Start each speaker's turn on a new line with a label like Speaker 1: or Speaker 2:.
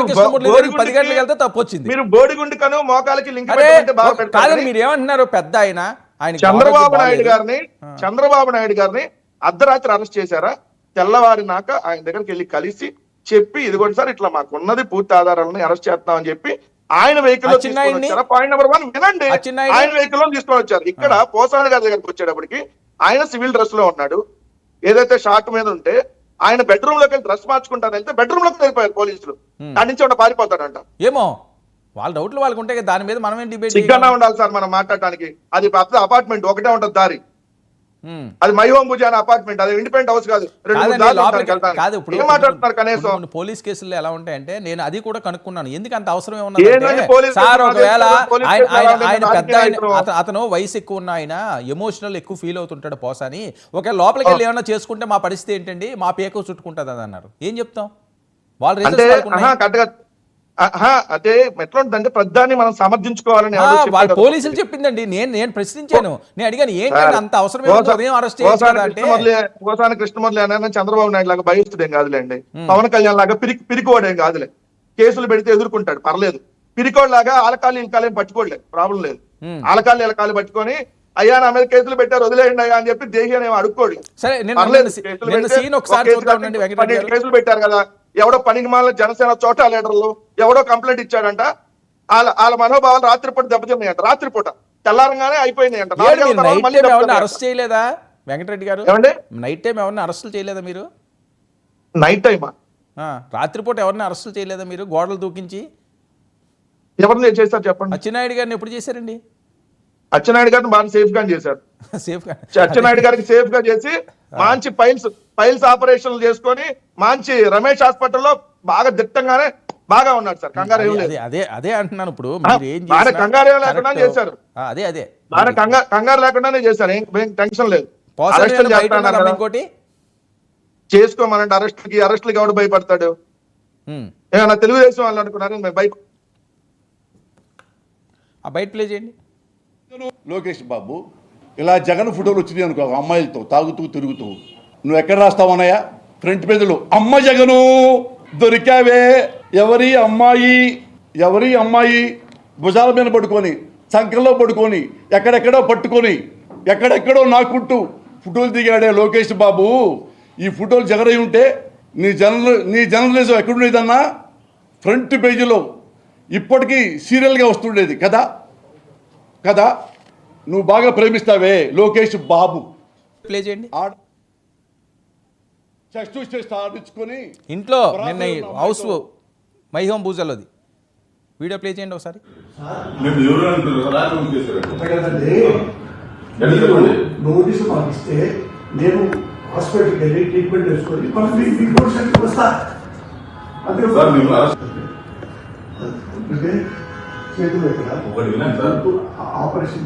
Speaker 1: 10 గంటలకు వెళ్తే తప్పు వచ్చింది.
Speaker 2: మీరు బోడిగుండికను మోకాలకి లింక్
Speaker 1: కాదని మీరు ఏమంటున్నారు? పెద్ద ఆయన
Speaker 2: చంద్రబాబు నాయుడు గారిని అర్ధరాత్రి అరెస్ట్ చేశారా? తెల్లవారినాక ఆయన దగ్గరికి వెళ్ళి కలిసి చెప్పి ఇదిగోండి సార్ ఇట్లా మాకు ఉన్నది పూర్తి ఆధారాలను అరెస్ట్ చేస్తామని చెప్పి ఆయన వెహికల్ లో తీసుకొని వచ్చారా? పాయింట్ నెంబర్ 1 వినండి. ఆయన వెహికల్ లో తీసుకొని వచ్చారు. ఇక్కడ పోసాని గారి దగ్గరికి వచ్చేటప్పటికి ఆయన సివిల్ డ్రెస్ లో ఉన్నాడు. ఏదైతే షార్ట్ మీద ఉంటే ఆయన బెడ్రూమ్ లోకి వెళ్ళి డ్రెస్ మార్చుకుంటారు వెళ్తే బెడ్రూమ్ లోకి వెళ్ళిపోయారు పోలీసులు. దాని నుంచి ఉన్న పారిపోతాడంట.
Speaker 1: ఏమో వాళ్ళ డౌట్లు వాళ్ళకు ఉంటాయి. దాని మీద మనం డిబేట్
Speaker 2: సిగ్గా ఉండాలి సార్ మనం మాట్లాడటానికి. అది అపార్ట్మెంట్ ఒకటే ఉంటది దారి. అది మై హోమ్ భుజాన అపార్ట్మెంట్, అది ఇండిపెండెంట్ హౌస్ కాదు. ఏం మాట్లాడుతున్నారు? కనీసం
Speaker 1: పోలీస్ కేసుల్లో ఎలా ఉంటాయంటే నేను అది కూడా కనుక్కున్నాను. ఎందుకు అంత అవసరం ఏమన్నా సార్, ఒకవేళ ఆయన పెద్ద అతను వయసు ఎక్కువ ఉన్న ఆయన ఎమోషనల్ ఎక్కువ ఫీల్ అవుతుంటాడు పోసాని. ఒకవేళ లోపలికి వెళ్ళి ఏమన్నా చేసుకుంటే మా పరిస్థితి ఏంటండి, మా పేక చుట్టుకుంటుంది అని అన్నారు. ఏం చెప్తాం?
Speaker 2: వాళ్ళు అదే ఎట్లా ఉంటుందంటే ప్రధాన్ని మనం సమర్థించుకోవాలని
Speaker 1: పోలీసులు చెప్పిందండి. నేను ప్రశ్నించాను, నేను అడిగాను ఏంటంటే అంత అవసరం
Speaker 2: పోసాని కృష్ణమురళి అనే చంద్రబాబు నాయుడు లాగా భయస్తుడేం కాదులేండి, పవన్ కళ్యాణ్ లాగా పిరికోడేం కాదులే. కేసులు పెడితే ఎదుర్కొంటాడు, పర్లేదు. పిరికోడ్ లాగా ఆలకాలు ఇలకాలు పట్టుకోలేదు, ప్రాబ్లం లేదు. ఆలకాలు ఇలకాలు పట్టుకొని అయ్యా నా మీద కేసులు పెట్టారు వదిలేయండి అయ్యా అని చెప్పి దేహి అనేవి అడుక్కోడు. కేసులు పెట్టారు కదా, ఎవడో పనికి మాల జనసేన చోటా లీడర్లు ఎవడో కంప్లైంట్ ఇచ్చాడంట. వాళ్ళ మనోభావాలు రాత్రిపూట దెబ్బతిన్నాయంట. రాత్రిపూట తెల్లారంగానే అయిపోయింది అంట.
Speaker 1: అరెస్ట్ చేయలేదా వెంకటరెడ్డి గారు? నైట్ టైం ఎవరిని అరెస్టులు చేయలేదా మీరు?
Speaker 2: నైట్ టైమా?
Speaker 1: రాత్రిపూట ఎవరిని అరెస్టులు చేయలేదా మీరు? గోడలు దూకించి
Speaker 2: ఎవరిని చేశారు చెప్పండి?
Speaker 1: అచ్చెన్నాయుడు గారిని ఎప్పుడు చేశారండి?
Speaker 2: అచ్చెన్నాయుడు గారిని బాగా సేఫ్ గా చేశారు. అచ్చెన్నాయుడు గారికి సేఫ్ గా చేసి మంచి పైల్స్ ఆపరేషన్లు చేసుకొని మంచి రమేష్ హాస్పిటల్లో బాగా దిట్టంగానే బాగా ఉన్నాడు సార్. కంగారు ఏం లేదు.
Speaker 1: అదే అంటున్నాను. ఇప్పుడు
Speaker 2: కంగారు ఏం లేకుండా చేశారు. కంగారు లేకుండానే చేశారు. ఏం టెన్షన్ లేదు.
Speaker 1: ఇంకోటి
Speaker 2: చేసుకోమనంటే అరెస్టులకి ఎవడు భయపడతాడు? ఏమన్నా తెలుగుదేశం వాళ్ళు అనుకున్నారు
Speaker 1: బయట ప్లే చేయండి.
Speaker 3: లోకేష్ బాబు ఇలా జగన్ ఫోటోలు వచ్చినాయి అనుకో, అమ్మాయిలతో తాగుతూ తిరుగుతూ, నువ్వు ఎక్కడ రాస్తావన్నయ్యా? ఫ్రంట్ పేజీలో అమ్మ జగను దొరికావే, ఎవరి అమ్మాయి భుజాల మీద పడుకొని, సంకల్లో పడుకొని, ఎక్కడెక్కడో పట్టుకొని, ఎక్కడెక్కడో నాకుంటూ ఫోటోలు దిగాడే లోకేష్ బాబు. ఈ ఫోటోలు జగన్ అయి ఉంటే నీ జర్నలిజం ఎక్కడుండేదన్నా? ఫ్రంట్ పేజీలో ఇప్పటికీ సీరియల్గా వస్తుండేది కదా. నువ్వు బాగా ప్రేమిస్తావే లోకేష్ బాబు.
Speaker 1: ప్లే చేయండి.
Speaker 3: ఆడించుకొని
Speaker 1: ఇంట్లో నిన్న హౌస్ మై హోమ్ భూజల్లోది వీడియో ప్లే చేయండి ఒకసారి.
Speaker 4: నోటీసు పంపిస్తే నేను హాస్పిటల్కి వెళ్ళి ట్రీట్మెంట్ చేసుకొని వస్తా. చేతులు ఎక్కడ ఆపరేషన్